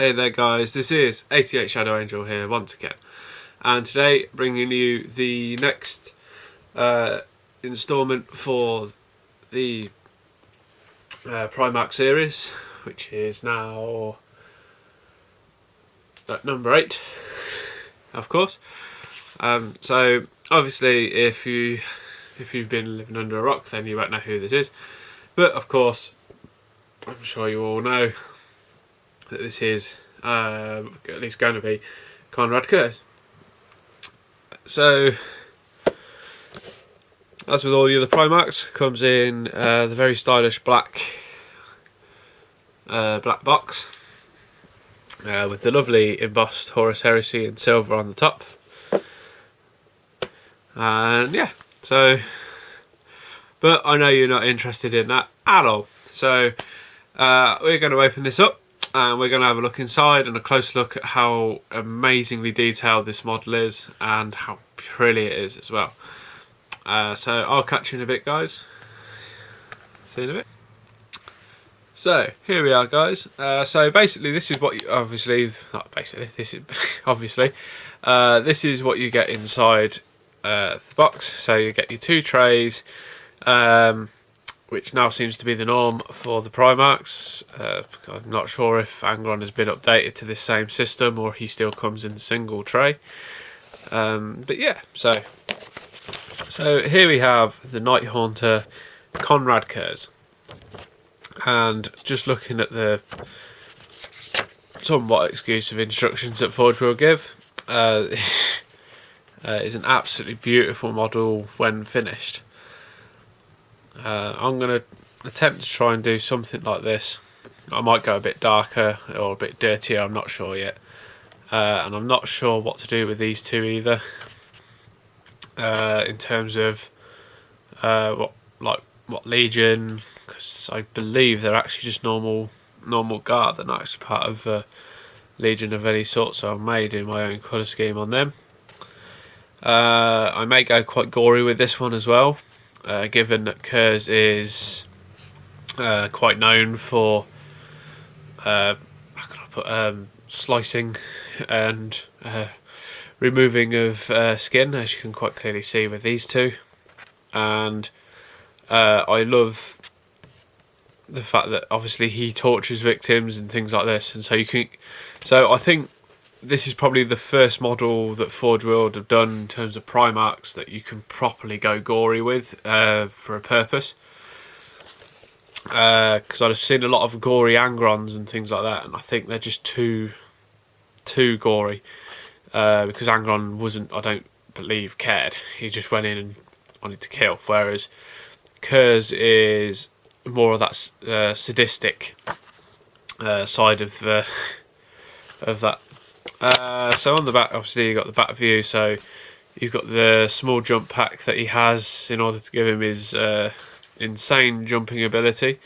Hey there guys, this is 88 Shadow Angel here once again, and today bringing you the next instalment for the Primarch series, which is now number 8, of course. So obviously if you've been living under a rock, then you won't know who this is, but of course I'm sure you all know that this is at least going to be Konrad Curze. So, as with all the other Primarchs, comes in the very stylish black box with the lovely embossed Horus Heresy in silver on the top. And yeah, so, but I know you're not interested in that at all. So we're going to open this up and we're going to have a look inside and a close look at how amazingly detailed this model is and how pretty it is as well. So I'll catch you in a bit, guys. See you in a bit. So here we are, guys. So basically this is what you this is what you get inside the box. So you get your 2 trays, which now seems to be the norm for the Primarchs. I'm not sure if Angron has been updated to this same system or he still comes in a single tray. But yeah, so here we have the Night Haunter Konrad Curze, and just looking at the somewhat exclusive instructions that Forge will give, is an absolutely beautiful model when finished. I'm going to attempt to try and do something like this. I might go a bit darker or a bit dirtier, I'm not sure yet. And I'm not sure what to do with these two either. In terms of what Legion, because I believe they're actually just normal guard. They're not actually part of Legion of any sort, so I may do my own colour scheme on them. I may go quite gory with this one as well, given that Curze is quite known for how can I put, slicing and removing of skin, as you can quite clearly see with these two. And I love the fact that obviously he tortures victims and things like this, and so you can. So I think this is probably the first model that Forge World have done in terms of Primarchs that you can properly go gory with for a purpose. Because I've seen a lot of gory Angrons and things like that, and I think they're just too gory. Because Angron wasn't, I don't believe, cared. He just went in and wanted to kill. Whereas Curze is more of that sadistic side of that. So on the back, obviously you got the back view. So you've got the small jump pack that he has in order to give him his insane jumping ability,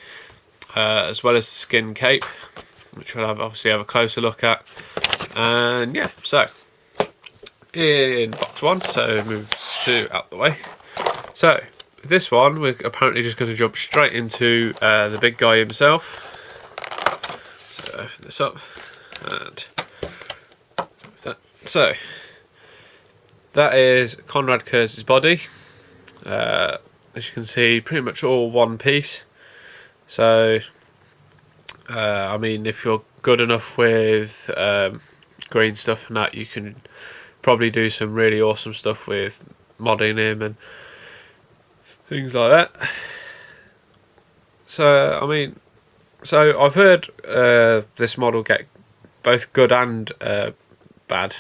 as well as the skin cape, which we'll obviously have a closer look at. And yeah, so in box 1, so move 2 out the way. So with this one, we're apparently just going to jump straight into the big guy himself. So open this up and that. So that is Konrad Curze's body. As you can see, pretty much all one piece. So I mean, if you're good enough with green stuff and that, you can probably do some really awesome stuff with modding him and things like that. So I mean, so I've heard this model get both good and bad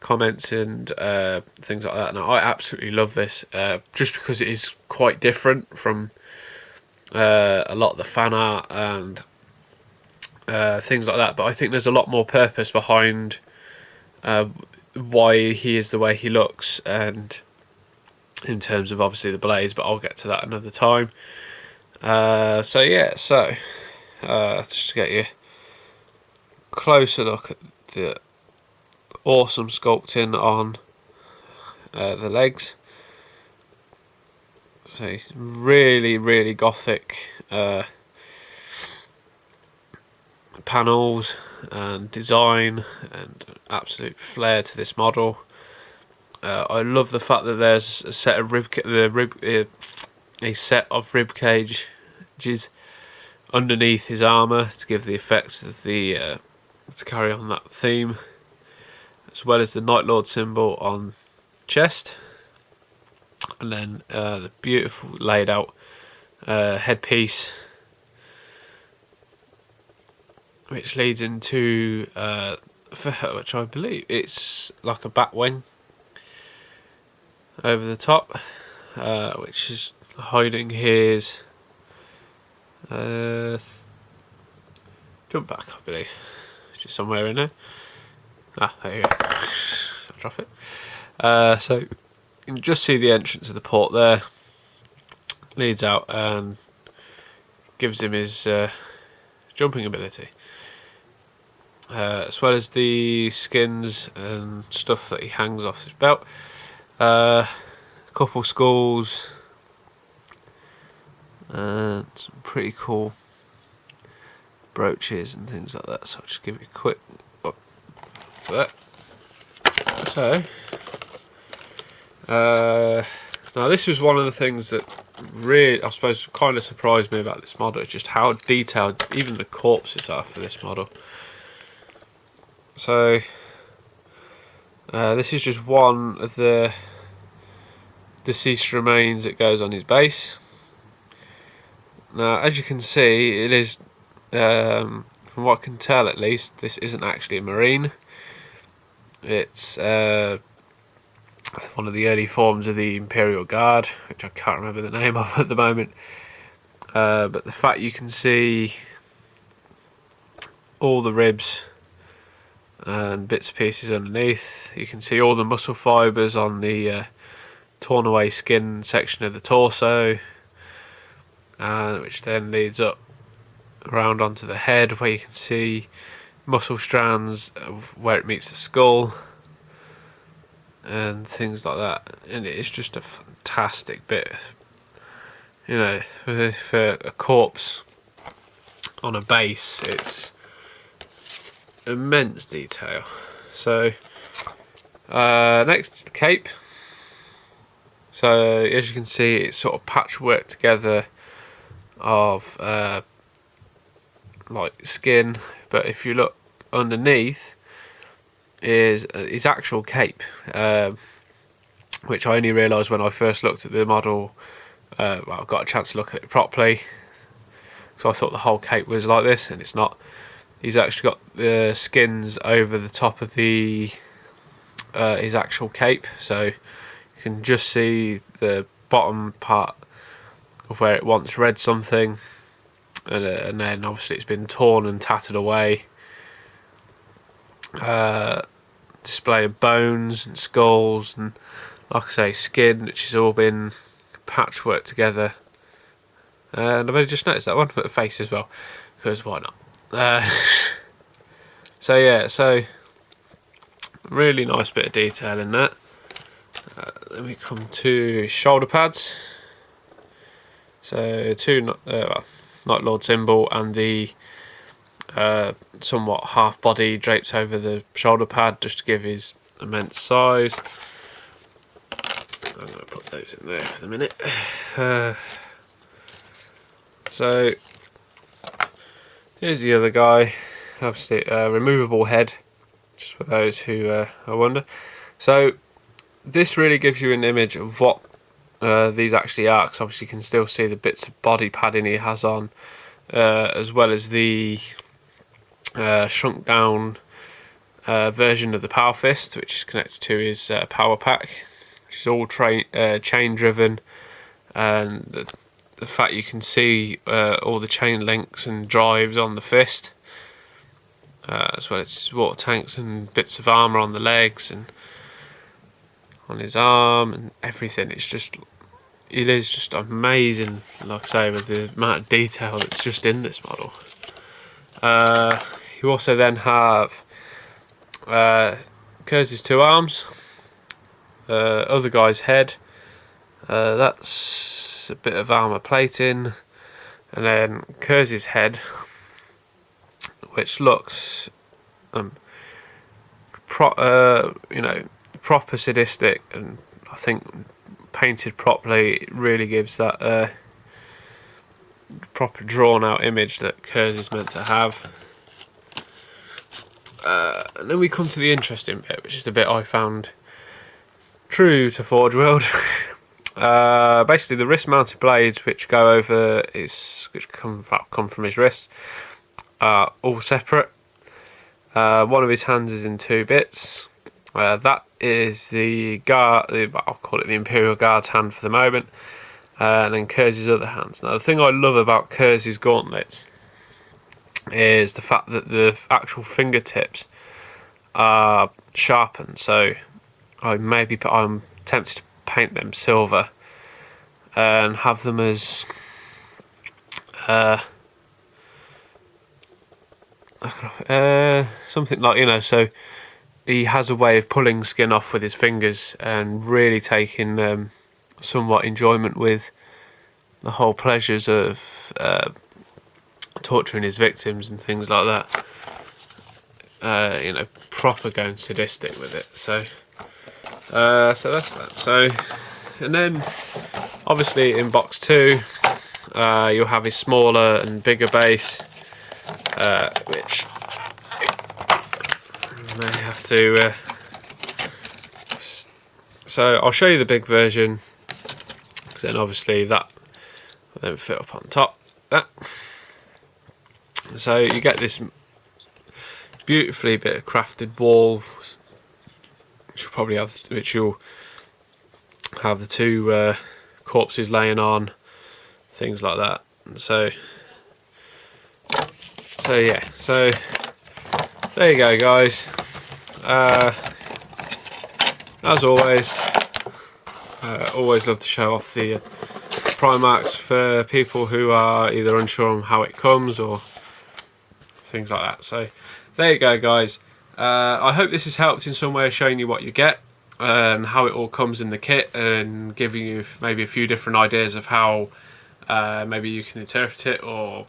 comments and things like that. Now I absolutely love this, just because it is quite different from a lot of the fan art and things like that. But I think there's a lot more purpose behind why he is the way he looks, and in terms of obviously the blades, but I'll get to that another time. So yeah, so just to get you a closer look at the awesome sculpting on the legs. So really gothic panels and design and absolute flair to this model. I love the fact that there's a set of a set of rib cages underneath his armour to give the effects of the to carry on that theme, as well as the Night Lord symbol on chest, and then the beautiful laid out headpiece, which leads into which I believe it's like a bat wing over the top, which is hiding his jump back, I believe, which is somewhere in there. Ah, there you go. I'll drop it. So you can just see the entrance of the port there. Leads out and gives him his jumping ability, as well as the skins and stuff that he hangs off his belt. A couple skulls and some pretty cool brooches and things like that. So I'll just give you a quick look for that. So now this was one of the things that really, I suppose, kind of surprised me about this model. It's just how detailed even the corpses are for this model. So this is just one of the deceased remains that goes on his base. Now, as you can see, it is, from what I can tell at least, this isn't actually a Marine. It's one of the early forms of the Imperial Guard, which I can't remember the name of at the moment. But the fact you can see all the ribs and bits and pieces underneath, you can see all the muscle fibres on the torn away skin section of the torso, which then leads up around onto the head, where you can see muscle strands where it meets the skull and things like that. And it is just a fantastic bit, you know, for a corpse on a base. It's immense detail. So next is the cape. So as you can see, it's sort of patchwork together of like skin, but if you look underneath is his actual cape, which I only realised when I first looked at the model. Well, I got a chance to look at it properly, so I thought the whole cape was like this, and it's not. He's actually got the skins over the top of the his actual cape, so you can just see the bottom part of where it once read something, and then obviously it's been torn and tattered away. Display of bones and skulls and, like I say, skin, which has all been patchwork together. And I've only just noticed that one, but the face as well, because why not? So yeah, so really nice bit of detail in that. Then we come to shoulder pads. So two Night Lord symbol and the somewhat half body draped over the shoulder pad, just to give his immense size. I'm going to put those in there for the minute. So here's the other guy, obviously removable head, just for those who wonder. So this really gives you an image of what these actually are, because obviously you can still see the bits of body padding he has on, as well as the shrunk down version of the Power Fist, which is connected to his power pack, which is all chain driven, and the fact you can see all the chain links and drives on the fist, as well as water tanks and bits of armour on the legs and on his arm and everything. It is just amazing, like I say, with the amount of detail that's just in this model. You also then have Curze's two arms, other guy's head, that's a bit of armour plating, and then Curze's head, which looks you know, proper sadistic, and I think painted properly it really gives that proper drawn out image that Curze is meant to have. And then we come to the interesting bit, which is the bit I found true to Forge World. Basically the wrist mounted blades which go over which come from his wrist are all separate. One of his hands is in 2 bits. That is the guard, I'll call it the Imperial Guard's hand for the moment, and then Curze's other hands. Now the thing I love about Curze's gauntlets is the fact that the actual fingertips are sharpened, so I'm tempted to paint them silver and have them as something like, you know, so he has a way of pulling skin off with his fingers and really taking somewhat enjoyment with the whole pleasures of torturing his victims and things like that. You know, proper going sadistic with it. So that's that. So, and then obviously in box 2 you'll have his smaller and bigger base, which you may have to so I'll show you the big version, because then obviously that will then fit up on top. So you get this beautifully bit of crafted wall, which you'll have the 2 corpses laying on, things like that. And so yeah, so there you go, guys. As always, always love to show off the Primarchs for people who are either unsure on how it comes or things like that. So there you go, guys. I hope this has helped in some way, showing you what you get and how it all comes in the kit, and giving you maybe a few different ideas of how maybe you can interpret it or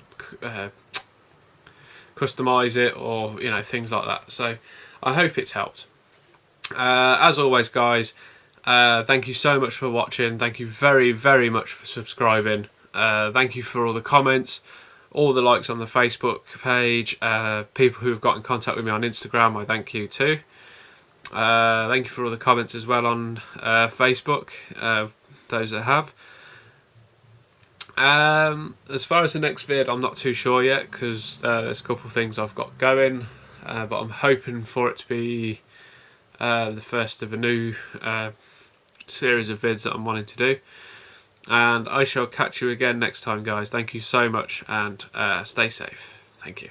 customize it, or, you know, things like that. So I hope it's helped. As always, guys, thank you so much for watching. Thank you very, very much for subscribing. Thank you for all the comments, all the likes on the Facebook page, people who have got in contact with me on Instagram, I thank you too. Thank you for all the comments as well on Facebook, those that have. As far as the next vid, I'm not too sure yet, because there's a couple of things I've got going, but I'm hoping for it to be the first of a new series of vids that I'm wanting to do. And I shall catch you again next time, guys. Thank you so much, and stay safe. Thank you.